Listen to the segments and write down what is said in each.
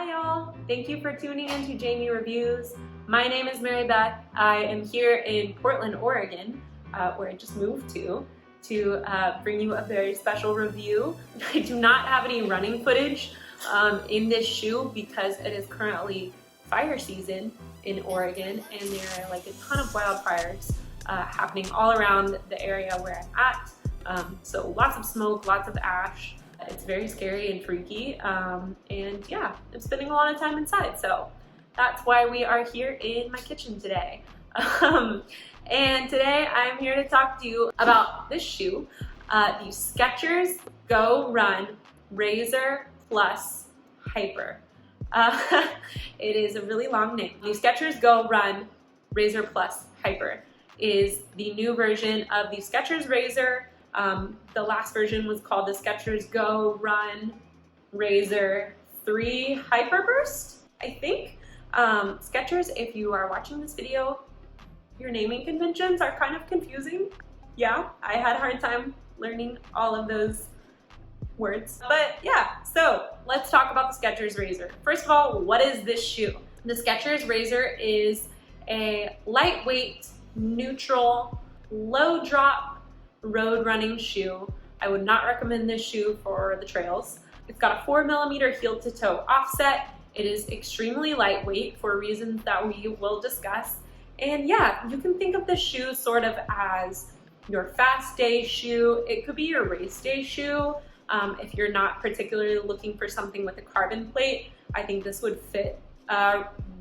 Hi y'all! Thank you for tuning in to Jamie Reviews. My name is Mary Beth. I am here in Portland, Oregon, where I just moved to bring you a very special review. I do not have any running footage in this shoe because it is currently fire season in Oregon and there are like a ton of wildfires happening all around the area where I'm at. So lots of smoke, lots of ash. It's very scary and freaky, and yeah, I'm spending a lot of time inside, so that's why we are here in my kitchen today. And today I'm here to talk to you about this shoe, the SKECHERS Go Run Razor Plus Hyper. It is a really long name. The SKECHERS Go Run Razor Plus Hyper is the new version of the SKECHERS Razor. The last version was called the SKECHERS Go Run Razor 3 Hyperburst, I think. SKECHERS, if you are watching this video, your naming conventions are kind of confusing. Yeah, I had a hard time learning all of those words. But yeah, so let's talk about the SKECHERS Razor. First of all, what is this shoe? The SKECHERS Razor is a lightweight, neutral, low drop road running shoe. I would not recommend this shoe for the trails. It's got a 4mm heel to toe offset. It is extremely lightweight for reasons that we will discuss. And yeah, you can think of this shoe sort of as your fast day shoe. It could be your race day shoe. If you're not particularly looking for something with a carbon plate, I think this would fit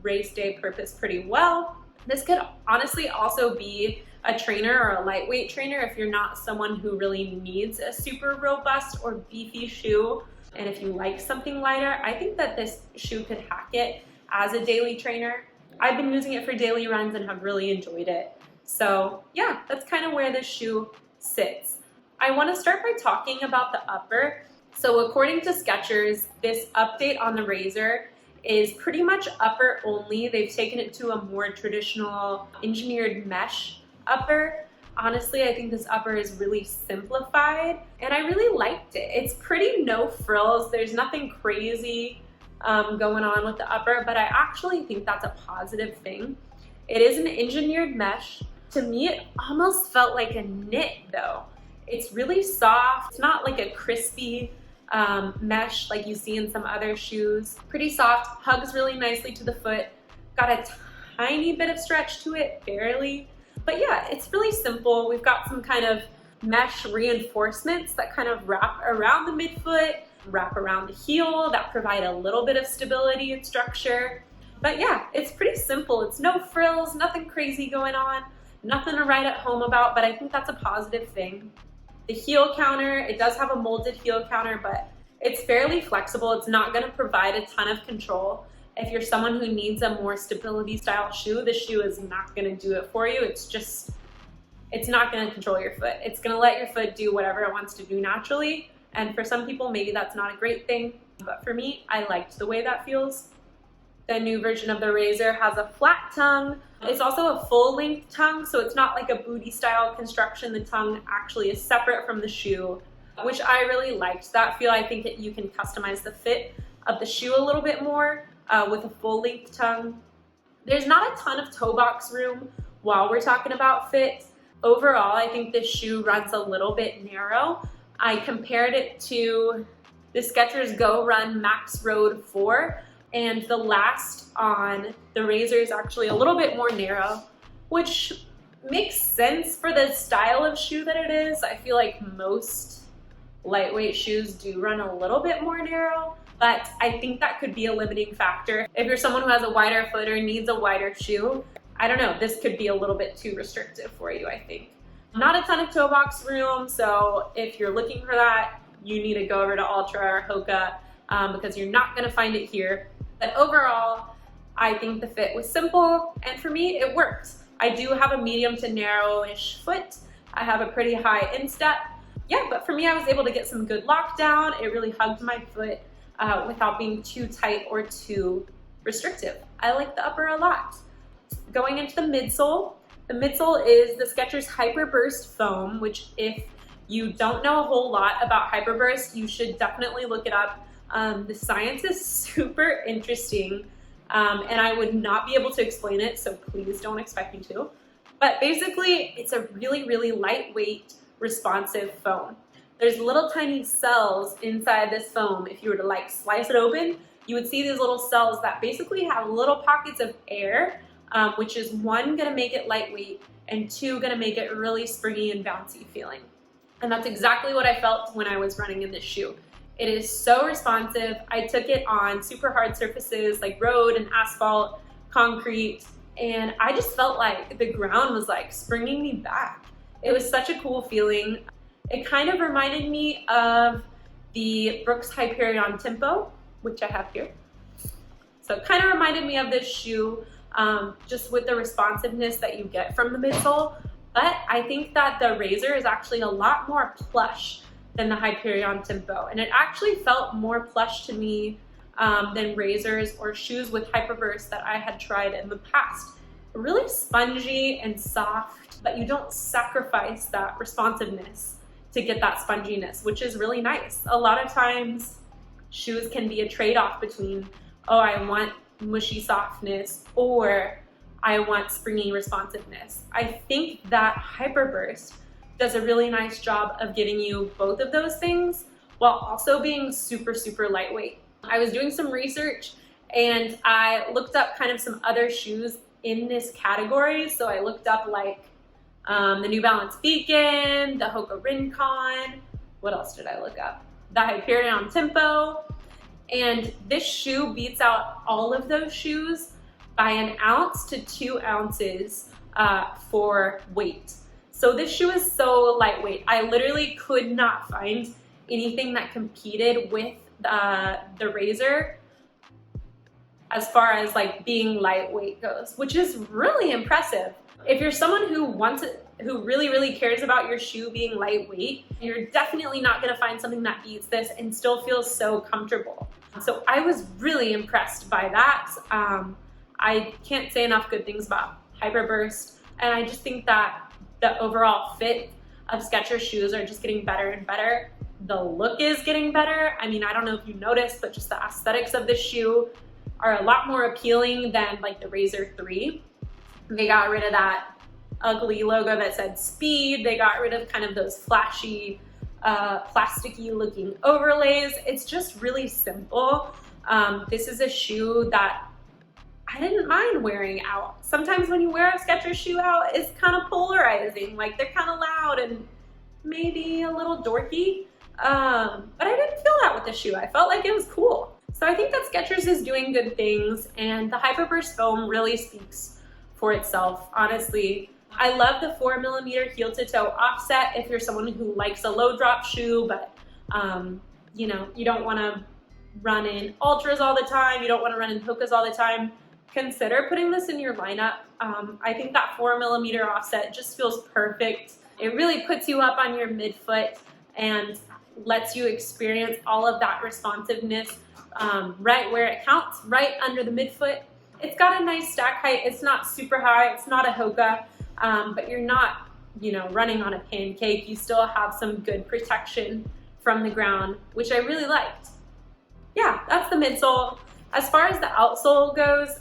race day purpose pretty well. This could honestly also be a trainer or a lightweight trainer if you're not someone who really needs a super robust or beefy shoe. And if you like something lighter, I think that this shoe could hack it as a daily trainer. I've been using it for daily runs and have really enjoyed it. So yeah, that's kind of where this shoe sits. I want to start by talking about the upper. So according to SKECHERS, this update on the Razor is pretty much upper only. They've taken it to a more traditional engineered mesh upper. Honestly, I think this upper is really simplified and I really liked it. It's pretty no frills. There's nothing crazy going on with the upper, but I actually think that's a positive thing. It is an engineered mesh. To me, it almost felt like a knit though. It's really soft. It's not like a crispy mesh like you see in some other shoes. Pretty soft, hugs really nicely to the foot. Got a tiny bit of stretch to it, barely. But yeah, it's really simple. We've got some kind of mesh reinforcements that kind of wrap around the midfoot, wrap around the heel, that provide a little bit of stability and structure. But yeah, it's pretty simple. It's no frills, nothing crazy going on, nothing to write at home about, but I think that's a positive thing. The heel counter, it does have a molded heel counter, but it's fairly flexible. It's not going to provide a ton of control. If you're someone who needs a more stability style shoe, this shoe is not going to do it for you. It's not going to control your foot. It's going to let your foot do whatever it wants to do naturally. And for some people, maybe that's not a great thing. But for me, I liked the way that feels. The new version of the Razor has a flat tongue. It's also a full length tongue, so it's not like a booty style construction. The tongue actually is separate from the shoe, which I really liked that feel. I think you can customize the fit of the shoe a little bit more with a full length tongue. There's not a ton of toe box room while we're talking about fit. Overall, I think this shoe runs a little bit narrow. I compared it to the SKECHERS Go Run Max Road 4, and the last on the Razor is actually a little bit more narrow, which makes sense for the style of shoe that it is. I feel like most lightweight shoes do run a little bit more narrow, but I think that could be a limiting factor. If you're someone who has a wider foot or needs a wider shoe, I don't know, this could be a little bit too restrictive for you, I think. Not a ton of toe box room, so if you're looking for that, you need to go over to Ultra or Hoka because you're not gonna find it here. But overall, I think the fit was simple, and for me, it worked. I do have a medium to narrow-ish foot. I have a pretty high instep. Yeah, but for me, I was able to get some good lockdown. It really hugged my foot without being too tight or too restrictive. I like the upper a lot. Going into the midsole is the SKECHERS Hyperburst Foam, which if you don't know a whole lot about Hyperburst, you should definitely look it up. The science is super interesting, and I would not be able to explain it, so please don't expect me to. But basically, it's a really, really lightweight, responsive foam. There's little tiny cells inside this foam. If you were to like slice it open, you would see these little cells that basically have little pockets of air, which is one, gonna make it lightweight, and two, gonna make it really springy and bouncy feeling. And that's exactly what I felt when I was running in this shoe. It is so responsive. I took it on super hard surfaces like road and asphalt, concrete, and I just felt like the ground was like springing me back. It was such a cool feeling. It kind of reminded me of the Brooks Hyperion Tempo, which I have here. So it kind of reminded me of this shoe, just with the responsiveness that you get from the midsole. But I think that the Razor is actually a lot more plush than the Hyperion Tempo. And it actually felt more plush to me than Razors or shoes with Hyperburst that I had tried in the past. Really spongy and soft, but you don't sacrifice that responsiveness to get that sponginess, which is really nice. A lot of times shoes can be a trade-off between, oh, I want mushy softness or I want springy responsiveness. I think that Hyperburst does a really nice job of giving you both of those things while also being super, super lightweight. I was doing some research and I looked up kind of some other shoes in this category. So I looked up like the New Balance Beacon, the Hoka Rincon. What else did I look up? The Hyperion Tempo. And this shoe beats out all of those shoes by 1 ounce to 2 ounces for weight. So this shoe is so lightweight. I literally could not find anything that competed with the Razor as far as like being lightweight goes, which is really impressive. If you're someone who really, really cares about your shoe being lightweight, you're definitely not gonna find something that beats this and still feels so comfortable. So I was really impressed by that. I can't say enough good things about Hyperburst, and I just think that the overall fit of Skechers shoes are just getting better and better. The look is getting better. I mean, I don't know if you noticed, but just the aesthetics of this shoe are a lot more appealing than like the Razor 3. They got rid of that ugly logo that said speed. They got rid of kind of those flashy, plasticky looking overlays. It's just really simple. This is a shoe that I didn't mind wearing out. Sometimes when you wear a Skechers shoe out, it's kind of polarizing. Like they're kind of loud and maybe a little dorky. But I didn't feel that with the shoe. I felt like it was cool. So I think that Skechers is doing good things, and the Hyperburst foam really speaks for itself, honestly. I love the 4mm heel to toe offset if you're someone who likes a low drop shoe, but you know, you don't want to run in ultras all the time, you don't want to run in Hokas all the time. Consider putting this in your lineup. I think that 4mm offset just feels perfect. It really puts you up on your midfoot and lets you experience all of that responsiveness right where it counts, right under the midfoot. It's got a nice stack height. It's not super high. It's not a Hoka, but you're not, you know, running on a pancake. You still have some good protection from the ground, which I really liked. Yeah, that's the midsole. As far as the outsole goes,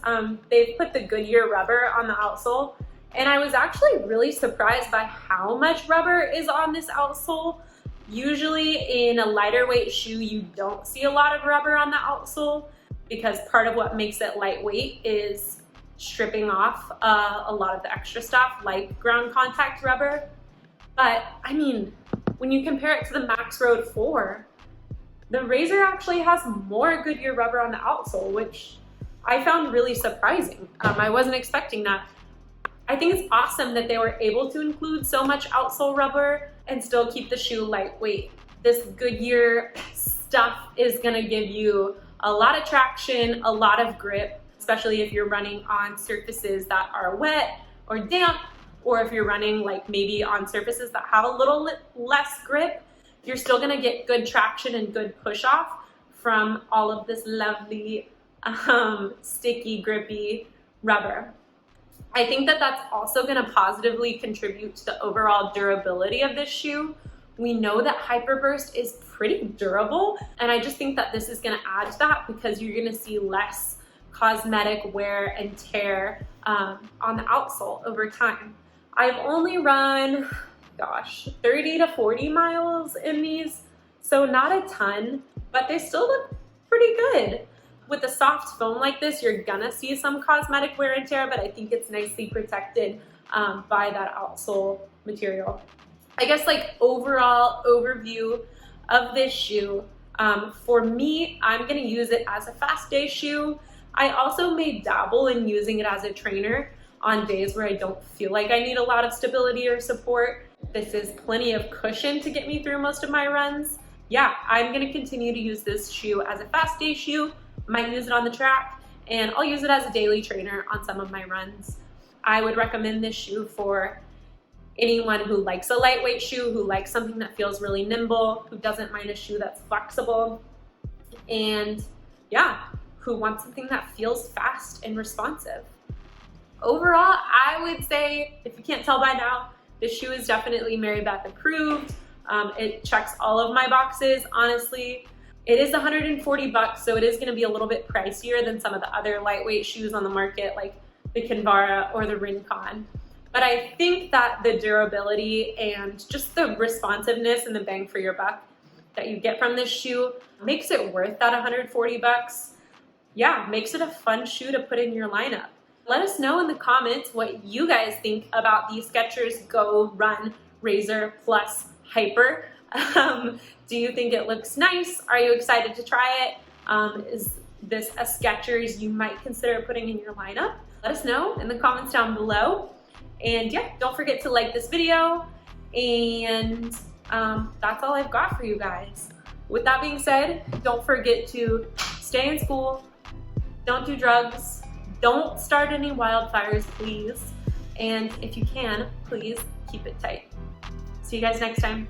they've put the Goodyear rubber on the outsole, and I was actually really surprised by how much rubber is on this outsole. Usually in a lighter weight shoe, you don't see a lot of rubber on the outsole because part of what makes it lightweight is stripping off a lot of the extra stuff like ground contact rubber. But I mean, when you compare it to the Max Road 4, the Razor actually has more Goodyear rubber on the outsole, which I found really surprising. I wasn't expecting that. I think it's awesome that they were able to include so much outsole rubber and still keep the shoe lightweight. This Goodyear stuff is gonna give you a lot of traction, a lot of grip, especially if you're running on surfaces that are wet or damp, or if you're running like maybe on surfaces that have a little less grip. You're still gonna get good traction and good push off from all of this lovely, sticky, grippy rubber. I think that that's also gonna positively contribute to the overall durability of this shoe, We know that Hyperburst is pretty durable, and I just think that this is gonna add to that because you're gonna see less cosmetic wear and tear on the outsole over time. I've only run, gosh, 30 to 40 miles in these, so not a ton, but they still look pretty good. With a soft foam like this, you're gonna see some cosmetic wear and tear, but I think it's nicely protected by that outsole material. I guess like overall overview of this shoe, for me, I'm gonna use it as a fast day shoe. I also may dabble in using it as a trainer on days where I don't feel like I need a lot of stability or support. This is plenty of cushion to get me through most of my runs. Yeah, I'm gonna continue to use this shoe as a fast day shoe, might use it on the track, and I'll use it as a daily trainer on some of my runs. I would recommend this shoe for anyone who likes a lightweight shoe, who likes something that feels really nimble, who doesn't mind a shoe that's flexible, and yeah, who wants something that feels fast and responsive. Overall, I would say, if you can't tell by now, this shoe is definitely Mary Beth approved. It checks all of my boxes, honestly. It is 140 bucks, so it is gonna be a little bit pricier than some of the other lightweight shoes on the market, like the Kinvara or the Rincon. But I think that the durability and just the responsiveness and the bang for your buck that you get from this shoe makes it worth that 140 bucks. Yeah, makes it a fun shoe to put in your lineup. Let us know in the comments what you guys think about the SKECHERS Go Run Razor Plus Hyper. Do you think it looks nice? Are you excited to try it? Is this a SKECHERS you might consider putting in your lineup? Let us know in the comments down below. And yeah, don't forget to like this video. And that's all I've got for you guys. With that being said, don't forget to stay in school, don't do drugs, don't start any wildfires, please. And if you can, please keep it tight. See you guys next time.